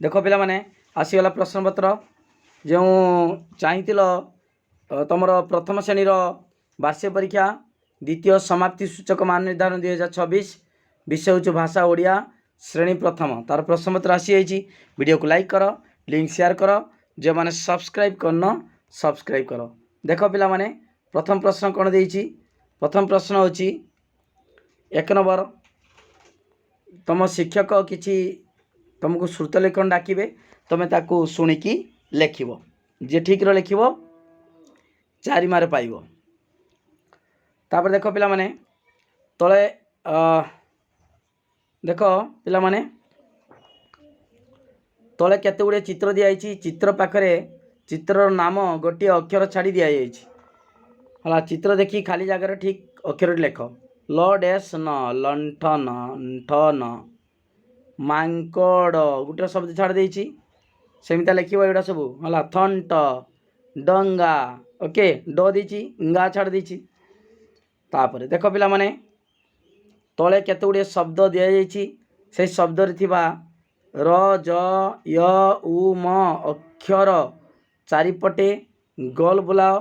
देख पे आसीगला प्रश्नपत्र जो चाहिल तुम प्रथम श्रेणी वार्षिक परीक्षा द्वितीय समाप्ति सूचक मान निर्धारण 2026 विषय हूँ भाषा ओडिया श्रेणी प्रथम तार प्रश्नपत्र आसी वीडियो को लाइक कर लिंक शेयर कर जो मैंने सब्सक्राइब करना सब्सक्राइब कर। देख पे प्रथम प्रश्न कौन दे प्रथम प्रश्न हूँ 1 नंबर तुम शिक्षक किसी तुमको श्रुत लेखन डाकिबे तुम ताकू शुणिकी लेख जे ठीक लिख 4 मार्क पाइब। तापर देख पिला माने तले देख पिला माने तले केते गुड़े चित्र दिखाई चित्र पाखरे चित्र नाम गोटे अक्षर छाड़ी दिखाई चित्र देखी खाली जगार ठीक अक्षर लेख ल डैश न लंठन ठन मांकड़ गोटे शब्द छाड़ देछि सेमिता लिखिबो एडा सब हला थंट डंगा ओके ड देछि गा छाड़ देछि। तापर देख पिला माने तले केते गुड़े शब्द दिया जाइछि से शब्द रे थिबा र ज य उ म अक्षर चारिपटे गोल बुलाओ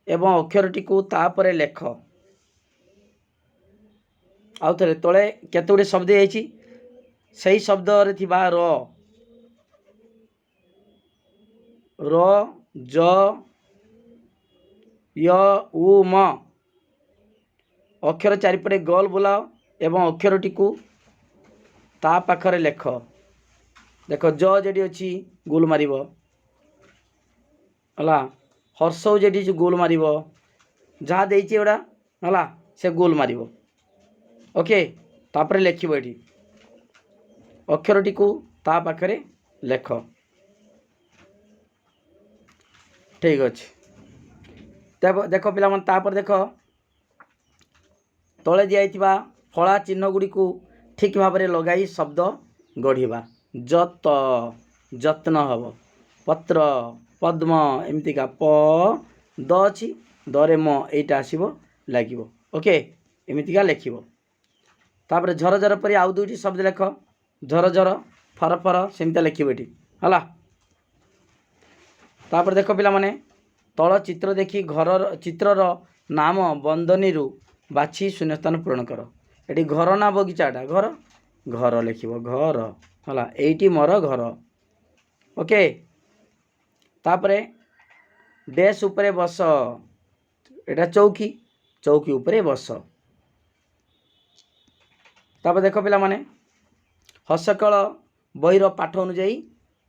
एवं अक्षरटी को तापरे लेख। आउ थे तले केते गुड़े शब्द जाइछि सही शब्द रे थिबा र ज य उ म अक्षर चारिपटे गोल बुलाओ एवं अक्षरटी को ता पाखरे लेख। देख ज जेडी अच्छी गोल मारिब हला हर्ष जेडी गोल मारिब जहाँ देइछि एडा हला से गोल मारिब ओके तापरे लिखिब एठी अक्षरटी को ता पाखरे लेख ठीक अच्छे। देख पिला मन तापर देख तले दिया फला चिन्ह गुड़ी को ठीक भाव में लगाई शब्द गढ़ा जत जत्न हम पत्र पद्म एमतीका प द अच्छी दरे म यहीटा आसब लगे ओके एमतीका लिख। तापर झर झर पर आउ दुईटी शब्द लेख झर झर फर फर सेमती लिखिब ये है। तापर देख पिला माने तल चित्र देखी घर चित्रर नाम बंदनी बाछी शून्यस्थान पूरण कर ये घर ना बगीचाटा घर घर लिख घर है ये मोर घर ओके। तापरे डैश उपरे बस एटा चौकी चौकी उपरे बस। तापर देख पिला माने हसकल बहीर पाठ अनुजाई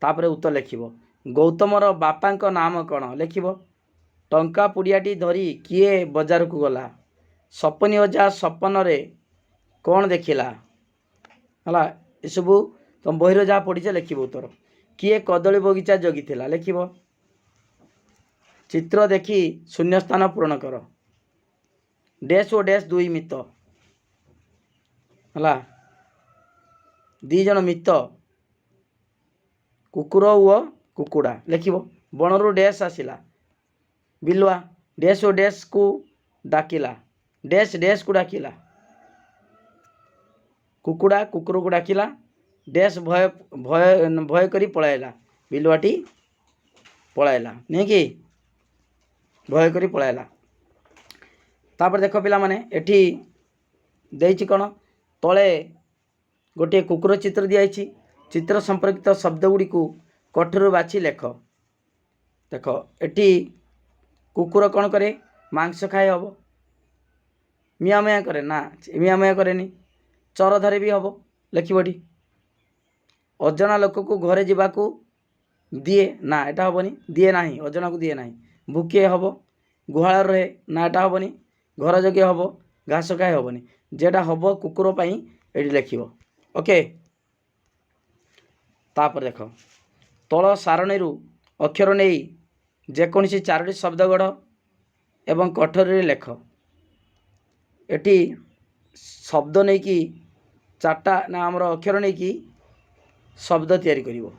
तापर उत्तर लिख गौतमर बापांक नाम कौन लिख टंका पुड़ियाटी धरी किए बजार को गला सपनी अजा सपन रे कौन देखिला है ये सब तुम बहीर जहाँ पढ़ीच लिख उत्तर किए कदली बगीचा जगी लिख चित्र देखी शून्यस्थान पूरण कर डैश ओ डैश दुई मित है दी जन मित कुकुर ओ कुकुड़ा लिख बणरू डैश आसला बिलुआ डैश ओ डैश को डाकिला डैश डैश को डाकिला कुकुड़ा कुकुर को डाकिला डैश भय भय भय करी पलायला बिलुआटी पलायला नहीं कि भय करी पलायला। तापर देख पिला माने एठी देइछि कोन तले गोटे कुकुर चित्र दिखाई चित्र संपर्कित शब्द गुड़ी को कठोर बाछी लेख। देख एटी कुकुर कौन करे मांस खाए हम मिया मिया करे ना मिया मिया करे चर धरे भी हम लिखी अजना लोक को घरे जावाक दिए ना एटा हेनी दिए ना अजना को दिए ना भूकिए हम गुहाल रहे ना एटा हेनी घर जगे हम घास खाए हेनी जेटा हम कुकुर ये लिख ओके। तापर देख तल सारणी अक्षर नहीं जेकोसी 4टी शब्द गढ़ एवं कठोर लेख एटी शब्द नहीं कि 4टा ना आमर अक्षर नहीं कि शब्द तैयारी करिवो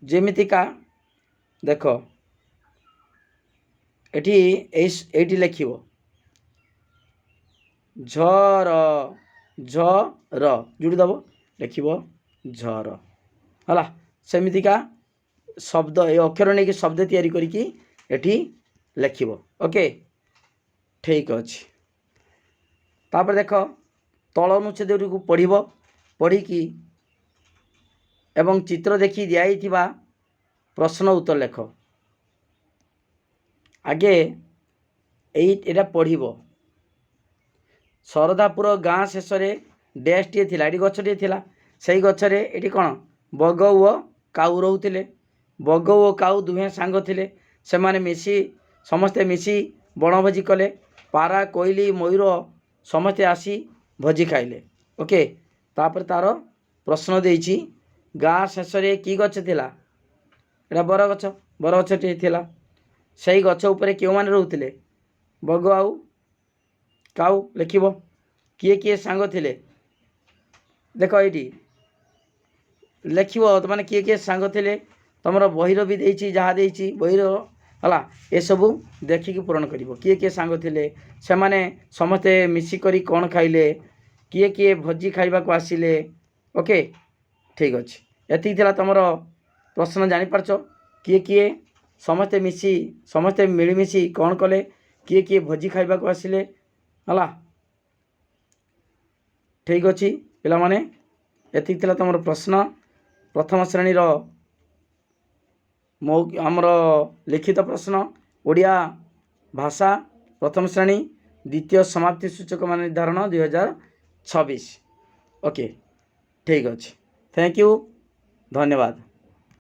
जेमितिका देख एटी लिख झर झर जोड़ी दब लिख झर है ସେମିତିକା ଶବ୍ଦ ଏ ଅକ୍ଷର ନେଇକି ଶବ୍ଦ ତିଆରି କରିକି ଏଠି ଲେଖିବ। ଓକେ, ଠିକ୍ ଅଛି। ତାପରେ ଦେଖ ତଳ ଅନୁଚ୍ଛେଦକୁ ପଢ଼ିବ, ପଢ଼ିକି ଏବଂ ଚିତ୍ର ଦେଖି ଦିଆଯାଇଥିବା ପ୍ରଶ୍ନ ଉତ୍ତର ଲେଖ। ଆଗେ ଏଇଟା ପଢ଼ିବ। ଶରଧାପୁର ଗାଁ ଶେଷରେ ଡ୍ୟାସ୍ଟିଏ ଥିଲା, ଏଠି ଗଛଟିଏ ଥିଲା। ସେଇ ଗଛରେ ଏଠି କ'ଣ ବଗ ଓ କାଉ ରହୁଥିଲେ। ବଗ ଓ କାଉ ଦୁହେଁ ସାଙ୍ଗ ଥିଲେ। ସେମାନେ ସମସ୍ତେ ମିଶି ବଣଭୋଜି କଲେ। ପାରା, କୋଇଲି, ମୟୂର ସମସ୍ତେ ଆସି ଭୋଜି ଖାଇଲେ। ଓକେ, ତାପରେ ତାର ପ୍ରଶ୍ନ ଦେଇଛି, ଗାଁ ଶେଷରେ କି ଗଛ ଥିଲା? ଏଇଟା ବରଗଛ, ବରଗଛଟିଏ ଥିଲା। ସେଇ ଗଛ ଉପରେ କେଉଁମାନେ ରହୁଥିଲେ? ବଗ ଆଉ କାଉ ଲେଖିବ। କିଏ କିଏ ସାଙ୍ଗ ଥିଲେ? ଦେଖ ଏଇଠି ଲେଖିବ ମାନେ କିଏ କିଏ ସାଙ୍ଗ ଥିଲେ। ତୁମର ବହିର ବି ଦେଇଛି, ଯାହା ଦେଇଛି ବହିର ହେଲା, ଏସବୁ ଦେଖିକି ପୂରଣ କରିବ। କିଏ କିଏ ସାଙ୍ଗ ଥିଲେ, ସେମାନେ ସମସ୍ତେ ମିଶିକରି କ'ଣ ଖାଇଲେ, କିଏ କିଏ ଭୋଜି ଖାଇବାକୁ ଆସିଲେ। ଓକେ, ଠିକ୍ ଅଛି। ଏତିକି ଥିଲା ତୁମର ପ୍ରଶ୍ନ। ଜାଣିପାରୁଛ କିଏ କିଏ ସମସ୍ତେ ମିଳିମିଶି କ'ଣ କଲେ, କିଏ କିଏ ଭୋଜି ଖାଇବାକୁ ଆସିଲେ ହେଲା। ଠିକ୍ ଅଛି ପିଲାମାନେ, ଏତିକି ଥିଲା ତୁମର ପ୍ରଶ୍ନ। ପ୍ରଥମ ଶ୍ରେଣୀର ଆମର ଲିଖିତ ପ୍ରଶ୍ନ, ଓଡ଼ିଆ ଭାଷା ପ୍ରଥମ ଶ୍ରେଣୀ, ଦ୍ୱିତୀୟ ସମାପ୍ତି ସୂଚକ ମାନ ନିର୍ଦ୍ଧାରଣ 2026। ଓକେ, ଠିକ୍ ଅଛି। ଥ୍ୟାଙ୍କ ୟୁ, ଧନ୍ୟବାଦ।